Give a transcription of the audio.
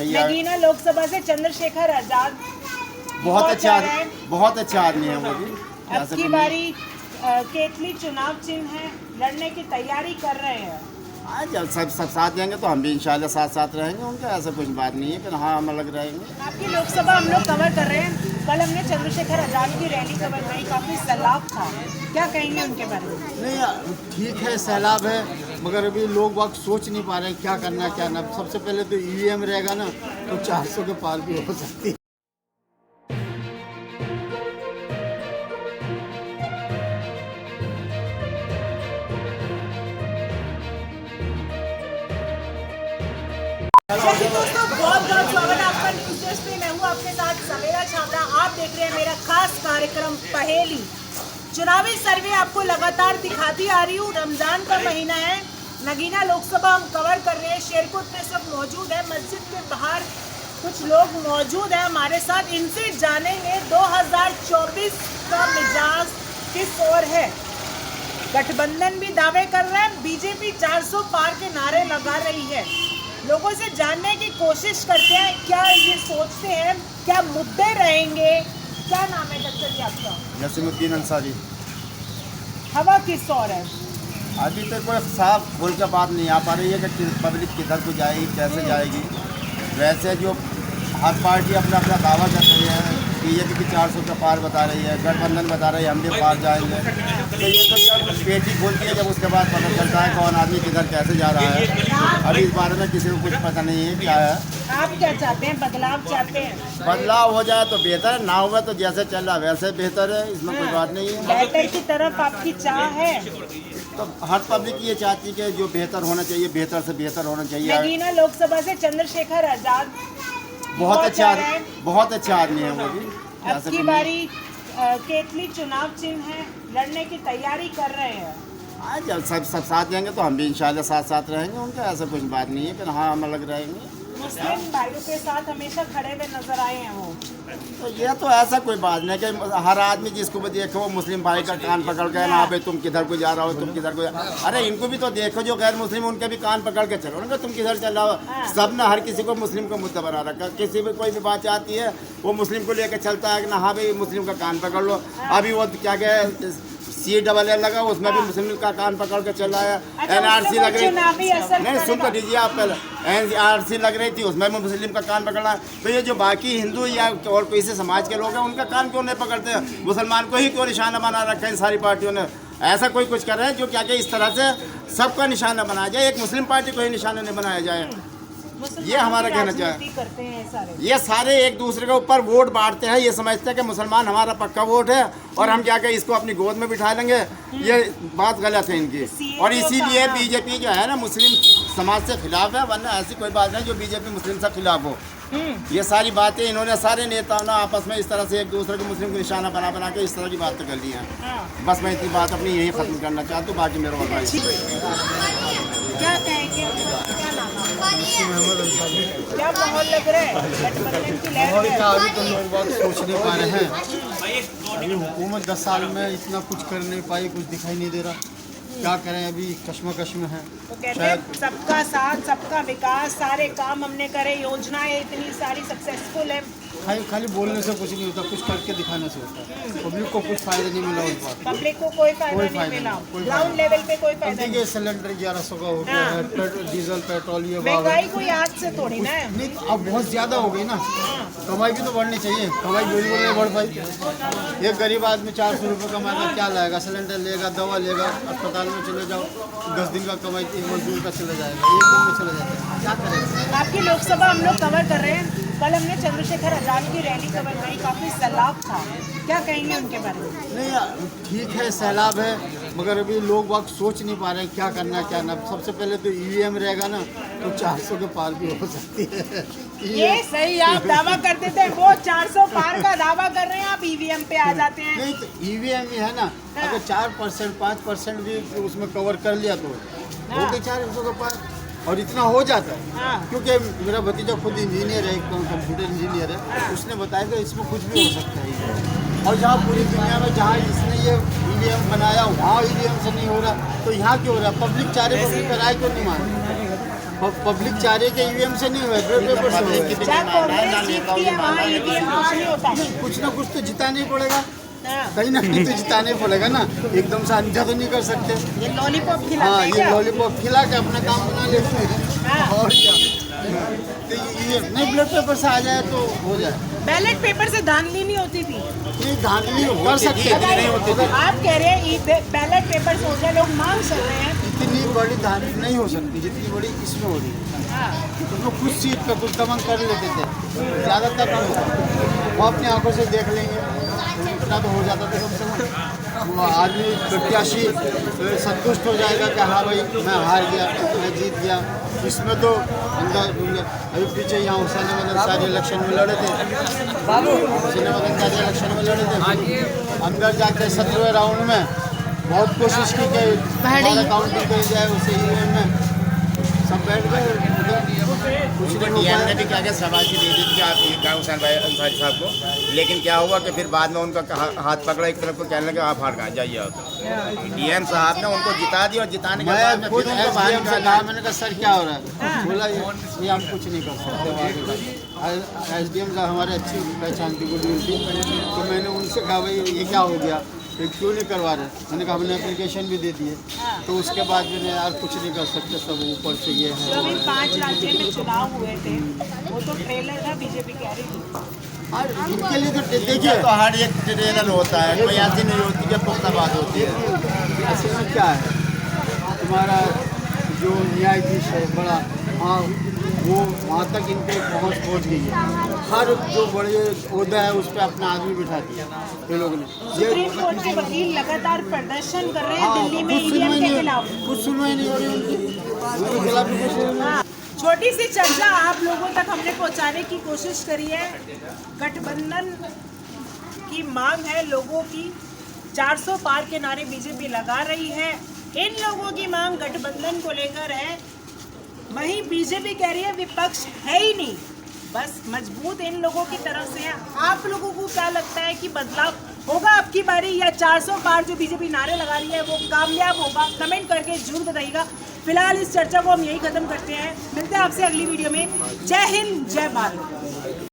नगीना लोकसभा से चंद्रशेखर आजाद बहुत अच्छा आदमी है वो भी। अब की बारी केतली चुनाव चिन्ह है, लड़ने की तैयारी कर रहे हैं। हाँ, जब सब साथ जाएंगे तो हम भी इंशाल्लाह साथ रहेंगे उनके, ऐसा कुछ बात नहीं है कि हाँ हम अलग रहेंगे। आपकी लोकसभा हम लोग कवर कर रहे हैं। कल हमने चंद्रशेखर आजाद की रैली कवर करी, काफी सैलाब था, क्या कहेंगे उनके बारे में? नहीं, ठीक है, सैलाब है, मगर अभी लोग वक्त सोच नहीं पा रहे हैं क्या करना क्या ना। सबसे पहले तो ईवीएम रहेगा ना तो 400 के पार भी हो सकती है। दोस्तों बहुत स्वागत है आपका न्यूज़ डेस्क पे। मैं हूँ आपके साथ सवेरा छाबड़ा। आप देख रहे हैं मेरा खास कार्यक्रम पहेली। चुनावी सर्वे आपको लगातार दिखाती आ रही हूँ। रमजान का महीना है, नगीना लोकसभा हम कवर कर रहे हैं। शेरकोट में सब मौजूद है, मस्जिद के बाहर कुछ लोग मौजूद हैं हमारे साथ। इनसे जानेंगे 2024 का मिजाज किस ओर है। गठबंधन भी दावे कर रहे हैं, बीजेपी 400 पार के नारे लगा रही है। लोगों से जानने की कोशिश करते हैं क्या ये सोचते हैं, क्या मुद्दे रहेंगे। क्या नाम है डॉक्टर जी आपका? नसीमुद्दीन अंसारी। हवा किस ओर है? अभी तक कोई साफ खोल के बात नहीं आ पा रही है कि पब्लिक किधर को जाएगी, कैसे जाएगी। वैसे जो हर पार्टी अपना अपना दावा कर रही है, बीजेपी की 400 के पार बता रही है, गठबंधन बता रही है हम भी पार जाएंगे। तो ये तो जब पेटी खोलती है, जब उसके बाद पता चलता है कौन आदमी किधर कैसे जा रहा है। अभी इस बारे में किसी को कुछ पता नहीं है क्या है। आप क्या चाहते हैं? बदलाव चाहते हैं? बदलाव हो जाए तो बेहतर है, ना हुआ तो जैसे चल रहा वैसे बेहतर है, इसमें कोई बात नहीं है। बेहतर की तरफ आपकी चाह है? तो हर पब्लिक ये चाहती है कि जो बेहतर होना चाहिए बेहतर से बेहतर होना चाहिए। नगीना लोकसभा से चंद्रशेखर आजाद बहुत अच्छा आदमी है वो भी। अब की बारी केतली चुनाव चिन्ह है, लड़ने की तैयारी कर रहे हैं। हाँ, जब सब साथ जाएंगे तो हम भी इंशाल्लाह साथ रहेंगे उनके, ऐसा कुछ बात नहीं है कि हाँ हम अलग रहेंगे। मुस्लिम भाइयों के साथ हमेशा खड़े हुए नजर आए हैं वो। तो ये तो ऐसा कोई बात नहीं कि हर आदमी जिसको भी देखो वो मुस्लिम भाई का कान पकड़ के ना भाई तुम किधर को जा रहा हो, तुम किधर को अरे इनको भी तो देखो जो गैर मुस्लिम उनके भी कान पकड़ के चलो ना, तुम किधर चल रहा हो। सब ना हर किसी को मुस्लिम का मुद्दा बना रखा, किसी भी कोई भी बात आती है वो मुस्लिम को लेकर चलता है कि ना हाँ भाई मुस्लिम का कान पकड़ लो। अभी वो क्या गया CAA लगा, उसमें भी मुस्लिम का कान पकड़ के चल रहा है। NRC लग रही नहीं, सुन तो दीजिए आप पहले। NRC लग रही थी, उसमें भी मुस्लिम का कान पकड़ा। तो ये जो बाकी हिंदू या और कोई से समाज के लोग हैं उनका कान क्यों नहीं पकड़ते हैं? मुसलमान को ही क्यों निशाना बना रखा है इन सारी पार्टियों ने? ऐसा कोई कुछ कर रहे हैं जो क्या क्या इस तरह से सबका निशाना बनाया जाए, एक मुस्लिम पार्टी को ही निशाना नहीं बनाया जाए। ये हमारा कहना चाहिए। ये सारे एक दूसरे के ऊपर वोट बांटते हैं, ये समझते हैं कि मुसलमान हमारा पक्का वोट है और हम क्या क्या इसको अपनी गोद में बिठा लेंगे। ये बात गलत है इनकी। और इसीलिए बीजेपी जो है ना मुस्लिम समाज से खिलाफ है, वरना ऐसी कोई बात नहीं जो बीजेपी मुस्लिम से खिलाफ हो। ये सारी बातें इन्होंने सारे नेताओं ने आपस में इस तरह से एक दूसरे को मुस्लिम को निशाना बना के इस तरह की बातें कर ली हैं। बस मैं इतनी बात अपनी यही खत्म करना चाहता हूँ, बाकी मेरा और क्या कहेंगे? क्या माहौल लग रहा है? गठबंधन की लहर है। अभी तो लोग बात सोच नहीं पा रहे हैं। अभी हुकूमत 10 साल में इतना कुछ कर नहीं पाई, कुछ दिखाई नहीं दे रहा। क्या करें, अभी कश्मकश में है। तो कहते हैं सबका साथ सबका विकास, सारे काम हमने करे, योजनाएं इतनी सारी सक्सेसफुल है। खाली बोलने से कुछ नहीं होता, कुछ करके दिखाने से होता है। पब्लिक को कुछ फायदा नहीं मिला उस बात। पब्लिक को कोई फायदा नहीं मिला, ग्राउंड लेवल पे कोई फायदा नहीं। सिलेंडर 1100 का हो गया है, डीजल पेट्रोल ये महंगाई कोई आज से थोड़ी ना है। नहीं, अब बहुत ज्यादा हो गई ना। कमाई भी तो बढ़नी चाहिए, कमाई बिल्कुल नहीं बढ़ पाई। एक गरीब आदमी 400 रुपये कमाएगा, क्या लाएगा? सिलेंडर लेगा, दवा लेगा, अस्पताल में चले जाओ 10 दिन का कमाई एक मजदूर का चला जाएगा, एक दिन में चला जाता है। क्या करें? आपकी लोकसभा हम लोग कवर कर रहे हैं। कल हमने चंद्रशेखर आजाद की रैली कवर करी, काफी सैलाब था, क्या कहेंगे उनके बारे में? नहीं, ठीक है, सैलाब है, मगर अभी लोग वक्त सोच नहीं पा रहे हैं क्या करना क्या ना। सबसे पहले तो ईवीएम रहेगा ना तो 400 के पार भी हो सकती है। ये सही आप दावा करते थे, वो 400 पार का दावा कर रहे हैं, आप ईवीएम पे आ जाते हैं। नहीं, तो ईवीएम ही है ना, अगर 4% 5% भी उसमें कवर कर लिया तो हो गए 400 के पार। और इतना हो जाता है क्योंकि मेरा भतीजा खुद इंजीनियर है, कंप्यूटर इंजीनियर है, उसने बताया कि इसमें कुछ भी हो सकता है। और जहाँ पूरी दुनिया में जहाँ इसने ये ईवीएम बनाया वहाँ ईवीएम से नहीं हो रहा, तो यहाँ क्यों हो रहा? पब्लिक चाह रही, पब्लिक का राय क्यों नहीं मान रही? पब्लिक चाह रही है कि ईवीएम से नहीं हुआ, बैलेट पेपर से हुआ है। जहाँ कांग्रेस जीतती है वहाँ ईवीएम कुछ नहीं होता है। कुछ ना कुछ तो जिताना ही पड़ेगा, हाँ। कहीं ना कहीं तो जिताना ही पड़ेगा ना, एकदम से अंधा तो नहीं कर सकते। ये लॉलीपॉप हाँ, खिलाते हैं ये क्या? लॉलीपॉप खिला के अपना काम बना लेते हैं। हाँ। और क्या, तो ये नहीं ब्लड पेपर से आ जाए तो हो जाए। बैलेट पेपर से धांधली नहीं होती थी। ये धांधली कर सकते हैं, नहीं होती थी। आप कह रहे हैं बैलेट पेपर से हो जाए, लोग मांग कर रहे हैं। इतनी बड़ी धांधली नहीं हो सकती जितनी बड़ी इसमें हो रही है। हाँ। तो लोग कुछ सीट पे कुछ दमन कर लेते थे, ज़्यादातर नहीं होता। वो अपनी आंखों से देख लेंगे, इतना तो हो जाता था कम से कम। वो आदमी प्रत्याशी संतुष्ट हो जाएगा कि हाँ भाई मैं हार गया, मैं जीत गया। इसमें तो अंदर अभी पीछे यहाँ हुसैन मदन सारे इलेक्शन में लड़े थे, हुसैन मदन सारे इलेक्शन में लड़े थे। अंदर जाके 17वें राउंड में बहुत कोशिश की कि काउंटिंग करी जाए उसे ईवीएम में, सब बैठ गए कुछ नहीं हो डीएम ने पाया। भी क्या शाबाशी दे दी थी कि आप ये कहा हुसैन भाई अंसारी साहब को, लेकिन क्या हुआ कि फिर बाद में उनका हाथ पकड़ा एक तरफ को, कहने लगे आप हार गए, जाइए आप। डीएम साहब ने उनको जिता दिया और जिताने के बाद मैं में खुद फिर उनको बाहर एसडीएम से निकाला। कहा, मैंने कहा सर क्या हो रहा है, बोला ये हम कुछ नहीं कर सकते। एसडीएम साहब हमारे अच्छी पहचान की गुडविल थी, तो मैंने उनसे कहा भाई ये क्या हो गया, ये क्यों नहीं करवा रहे। मैंने कहा हमने एप्लीकेशन भी दे दिए। तो उसके बाद मैंने यार कुछ नहीं कर सकते, सब ऊपर से ये जो है। अभी 5 राज्य में चुनाव हुए थे वो तो ट्रेलर था, बीजेपी कह रही थी। और इनके लिए तो देखिए देखिए तो हर एक ट्रेलर होता है, कोई ऐसी नहीं होती कि पुख्ता बात होती है। असल में क्या है, तुम्हारा जो न्यायाधीश है बड़ा, हाँ वो वहाँ तक इनके पहुँच गई है। हर जो बड़े ओहदा है उस पर अपना आदमी बिठा दिया ये लोगों ने। सुप्रीम कोर्ट के वकील लगातार प्रदर्शन कर रहे हैं हाँ, दिल्ली में कुछ ईवीएम सुनवाई के नहीं, खिलाफ। कुछ सुनवाई नहीं हो रही उनके खिलाफ भी कुछ सुनवाई नहीं। हाँ, छोटी सी चर्चा आप लोगों तक हमने पहुंचाने की कोशिश करी है। गठबंधन की मांग है लोगों की, 400 पार के नारे बीजेपी लगा रही है। इन लोगों की मांग गठबंधन को लेकर है, वहीं बीजेपी कह रही है विपक्ष है ही नहीं, बस मजबूत इन लोगों की तरफ से है। आप लोगों को क्या लगता है कि बदलाव होगा आपकी बारी, या 400 पार जो बीजेपी नारे लगा रही है वो कामयाब होगा? कमेंट करके जरूर बताइएगा। फिलहाल इस चर्चा को हम यही खत्म करते हैं, मिलते हैं आपसे अगली वीडियो में। जय हिंद, जय भारत।